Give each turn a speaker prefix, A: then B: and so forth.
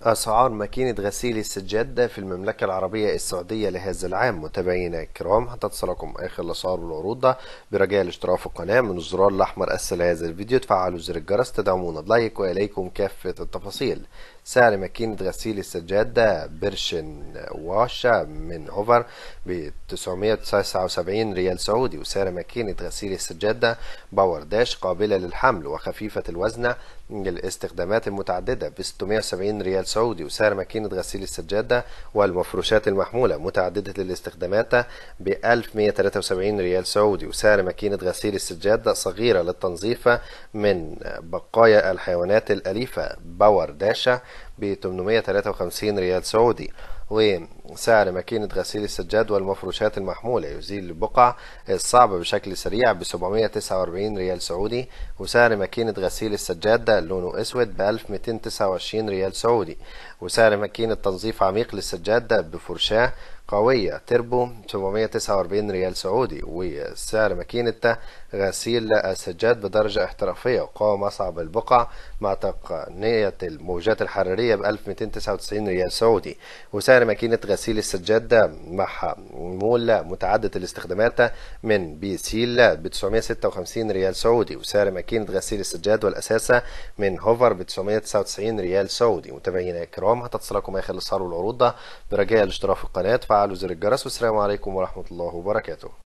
A: أسعار ماكينة غسيل السجاد في المملكة العربية السعودية لهذا العام. متابعينا الكرام، هتصلكم آخر الأسعار والعروض برجاء الاشتراك في القناة من الزرار الأحمر أسفل هذا الفيديو، تفعلوا زر الجرس، تدعمونا بلايك، وإليكم كافة التفاصيل. سعر ماكينة غسيل السجاد بيرشن واش من هوفر ب 979 ريال سعودي، وسعر ماكينة غسيل السجاد باور داش قابلة للحمل وخفيفة الوزن للاستخدامات المتعددة ب 670 ريال سعودي، وسعر ماكينة غسيل السجادة والمفروشات المحمولة متعددة الاستخدامات ب 1173 ريال سعودي، وسعر ماكينة غسيل السجادة صغيرة للتنظيف من بقايا الحيوانات الأليفة باور داشا ب 853 ريال سعودي، وسعر ماكينة غسيل السجاد والمفروشات المحمولة يزيل البقع الصعبة بشكل سريع ب 749 ريال سعودي، وسعر ماكينة غسيل السجاد لونه أسود ب 1229 ريال سعودي، وسعر ماكينة تنظيف عميق للسجاد بفرشاة قوية تربو 749 ريال سعودي، وسعر ماكينة غسيل السجاد بدرجة احترافية وقوام أصعب البقع مع تقنية الموجات الحرارية ب 1299 ريال سعودي، وسعر ماكينة غسيل السجاد محمول متعدد الاستخدامات من بيسيل ب 956 ريال سعودي، وسعر ماكينة غسيل السجاد والأساسة من هوفر ب 999 ريال سعودي. متابعينا الكرام، هتصلكم آخر الأسعار والعروض برجاء الاشتراك في القناة، فعلوا زر الجرس، والسلام عليكم ورحمة الله وبركاته.